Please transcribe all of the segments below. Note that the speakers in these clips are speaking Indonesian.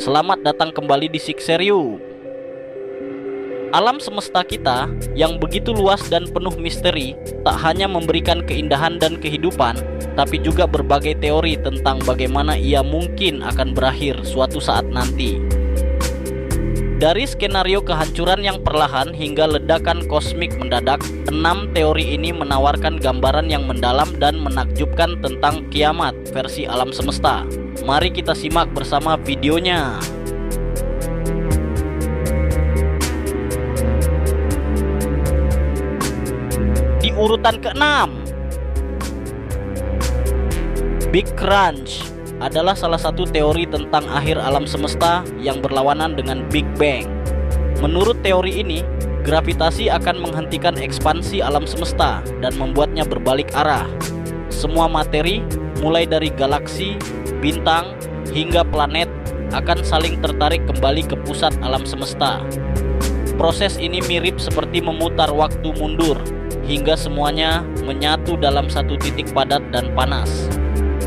Selamat datang kembali di Sixeriu. Alam semesta kita yang begitu luas dan penuh misteri tak hanya memberikan keindahan dan kehidupan, tapi juga berbagai teori tentang bagaimana ia mungkin akan berakhir suatu saat nanti. Dari skenario kehancuran yang perlahan hingga ledakan kosmik mendadak, 6 teori ini menawarkan gambaran yang mendalam dan menakjubkan tentang kiamat versi alam semesta. Mari kita simak bersama videonya. Di urutan ke-6, Big Crunch adalah salah satu teori tentang akhir alam semesta yang berlawanan dengan Big Bang. Menurut teori ini, gravitasi akan menghentikan ekspansi alam semesta dan membuatnya berbalik arah. Semua materi, mulai dari galaksi, bintang, hingga planet, akan saling tertarik kembali ke pusat alam semesta. Proses ini mirip seperti memutar waktu mundur, hingga semuanya menyatu dalam satu titik padat dan panas.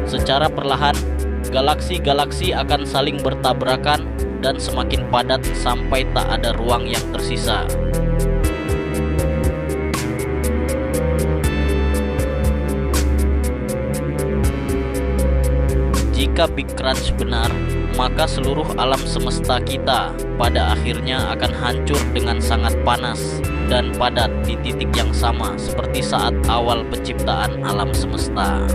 Secara perlahan, galaksi-galaksi akan saling bertabrakan dan semakin padat sampai tak ada ruang yang tersisa. Jika Big Crunch benar, maka seluruh alam semesta kita pada akhirnya akan hancur dengan sangat panas dan padat di titik yang sama seperti saat awal penciptaan alam semesta.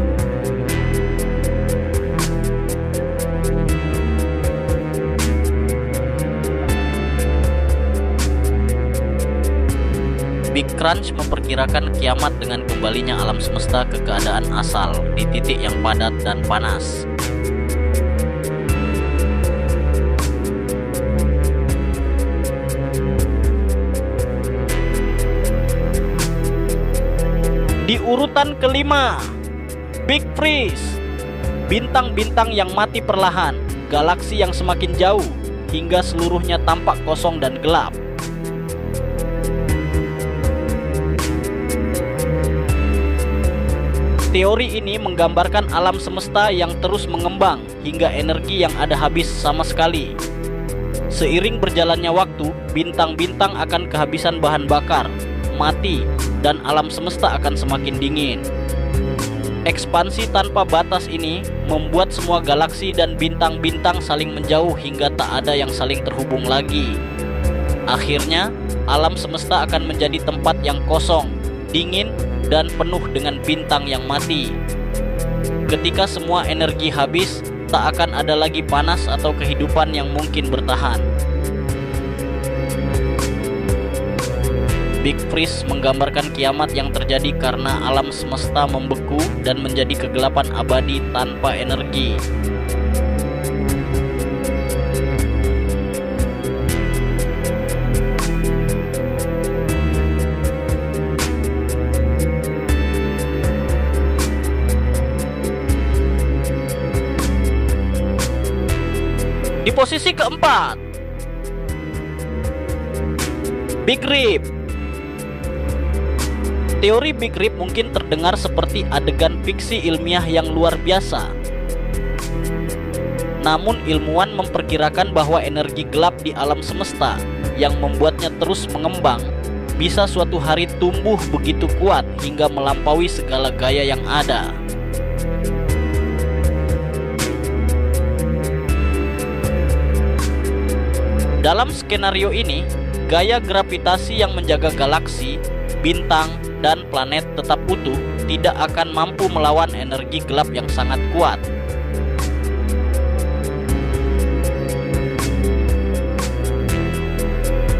Big Crunch memperkirakan kiamat dengan kembalinya alam semesta ke keadaan asal di titik yang padat dan panas. Di urutan kelima, Big Freeze, bintang-bintang yang mati perlahan, galaksi yang semakin jauh, hingga seluruhnya tampak kosong dan gelap. Teori ini menggambarkan alam semesta yang terus mengembang hingga energi yang ada habis sama sekali. Seiring berjalannya waktu, bintang-bintang akan kehabisan bahan bakar, mati, dan alam semesta akan semakin dingin. Ekspansi tanpa batas ini membuat semua galaksi dan bintang-bintang saling menjauh hingga tak ada yang saling terhubung lagi. Akhirnya, alam semesta akan menjadi tempat yang kosong, dingin, dan penuh dengan bintang yang mati. Ketika semua energi habis, tak akan ada lagi panas atau kehidupan yang mungkin bertahan. Big Freeze menggambarkan kiamat yang terjadi karena alam semesta membeku dan menjadi kegelapan abadi tanpa energi. Di posisi keempat, Big Rip. Teori Big Rip mungkin terdengar seperti adegan fiksi ilmiah yang luar biasa. Namun ilmuwan memperkirakan bahwa energi gelap di alam semesta yang membuatnya terus mengembang bisa suatu hari tumbuh begitu kuat hingga melampaui segala gaya yang ada. Dalam skenario ini, gaya gravitasi yang menjaga galaksi, bintang, dan planet tetap utuh tidak akan mampu melawan energi gelap yang sangat kuat.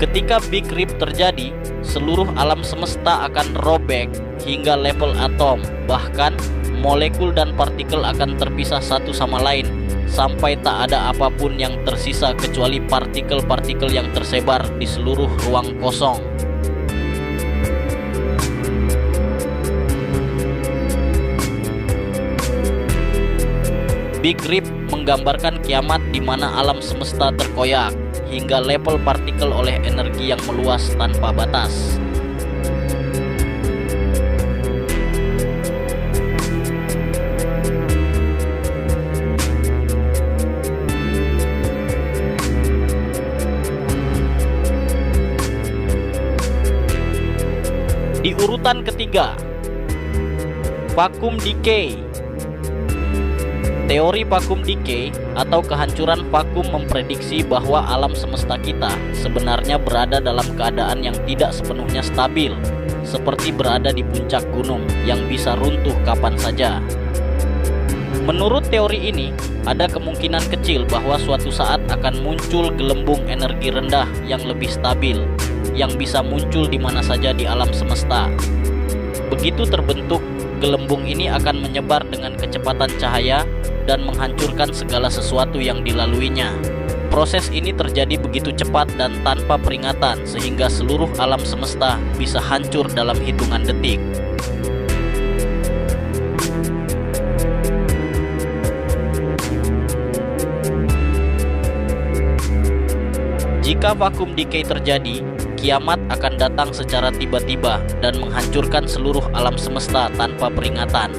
Ketika Big Rip terjadi, seluruh alam semesta akan robek hingga level atom, bahkan molekul dan partikel akan terpisah satu sama lain sampai tak ada apapun yang tersisa kecuali partikel-partikel yang tersebar di seluruh ruang kosong. Big Rip menggambarkan kiamat di mana alam semesta terkoyak hingga level partikel oleh energi yang meluas tanpa batas. urutan ketiga, vacuum decay. Teori vacuum decay atau kehancuran vakum memprediksi bahwa alam semesta kita sebenarnya berada dalam keadaan yang tidak sepenuhnya stabil, seperti berada di puncak gunung yang bisa runtuh kapan saja. Menurut teori ini, ada kemungkinan kecil bahwa suatu saat akan muncul gelembung energi rendah yang lebih stabil, yang bisa muncul di mana saja di alam semesta. Begitu terbentuk, gelembung ini akan menyebar dengan kecepatan cahaya dan menghancurkan segala sesuatu yang dilaluinya. Proses ini terjadi begitu cepat dan tanpa peringatan sehingga seluruh alam semesta bisa hancur dalam hitungan detik. Jika vacuum decay terjadi, kiamat akan datang secara tiba-tiba dan menghancurkan seluruh alam semesta tanpa peringatan.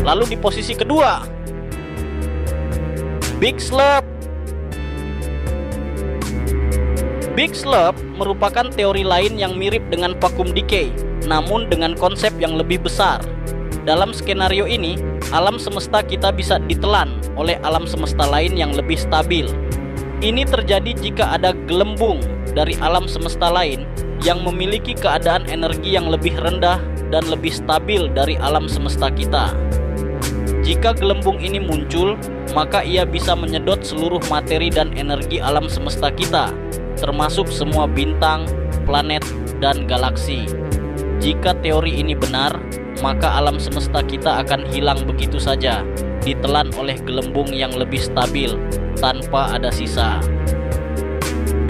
Lalu di posisi kedua, Big Slurp. Big Slurp merupakan teori lain yang mirip dengan vacuum decay, namun dengan konsep yang lebih besar. Dalam skenario ini, alam semesta kita bisa ditelan oleh alam semesta lain yang lebih stabil. Ini terjadi jika ada gelembung dari alam semesta lain yang memiliki keadaan energi yang lebih rendah dan lebih stabil dari alam semesta kita. Jika gelembung ini muncul, maka ia bisa menyedot seluruh materi dan energi alam semesta kita, termasuk semua bintang, planet, dan galaksi. Jika teori ini benar, maka alam semesta kita akan hilang begitu saja, ditelan oleh gelembung yang lebih stabil, tanpa ada sisa.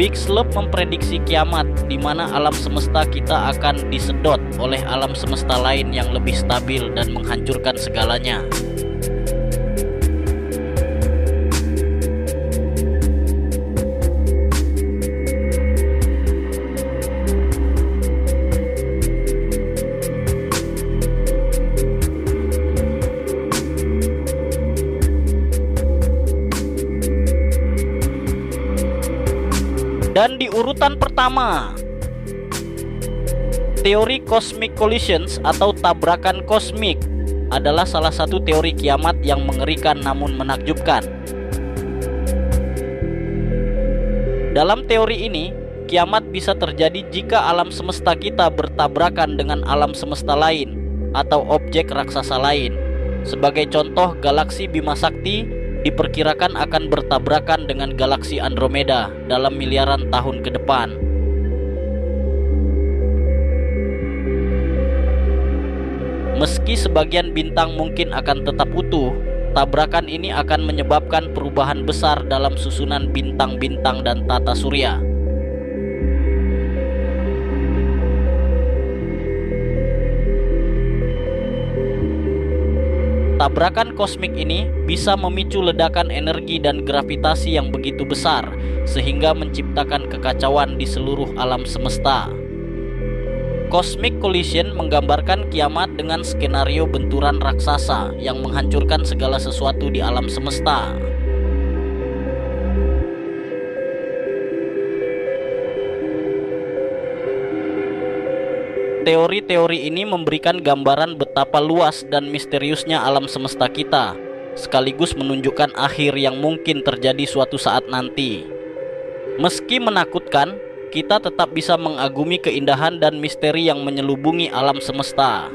Big Slurp memprediksi kiamat, di mana alam semesta kita akan disedot oleh alam semesta lain yang lebih stabil dan menghancurkan segalanya. Dan di urutan pertama, teori cosmic collisions atau tabrakan kosmik adalah salah satu teori kiamat yang mengerikan namun menakjubkan. Dalam teori ini, kiamat bisa terjadi jika alam semesta kita bertabrakan dengan alam semesta lain atau objek raksasa lain. Sebagai contoh, galaksi Bima Sakti diperkirakan akan bertabrakan dengan galaksi Andromeda dalam miliaran tahun ke depan. Meski sebagian bintang mungkin akan tetap utuh, tabrakan ini akan menyebabkan perubahan besar dalam susunan bintang-bintang dan tata surya. Tabrakan kosmik ini bisa memicu ledakan energi dan gravitasi yang begitu besar sehingga menciptakan kekacauan di seluruh alam semesta. Cosmic collision menggambarkan kiamat dengan skenario benturan raksasa yang menghancurkan segala sesuatu di alam semesta. Teori-teori ini memberikan gambaran betapa luas dan misteriusnya alam semesta kita, sekaligus menunjukkan akhir yang mungkin terjadi suatu saat nanti. Meski menakutkan, kita tetap bisa mengagumi keindahan dan misteri yang menyelubungi alam semesta.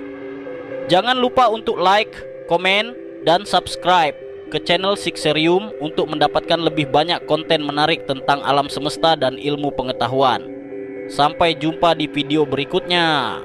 Jangan lupa untuk like, komen, dan subscribe ke channel Sixerium untuk mendapatkan lebih banyak konten menarik tentang alam semesta dan ilmu pengetahuan. Sampai jumpa di video berikutnya.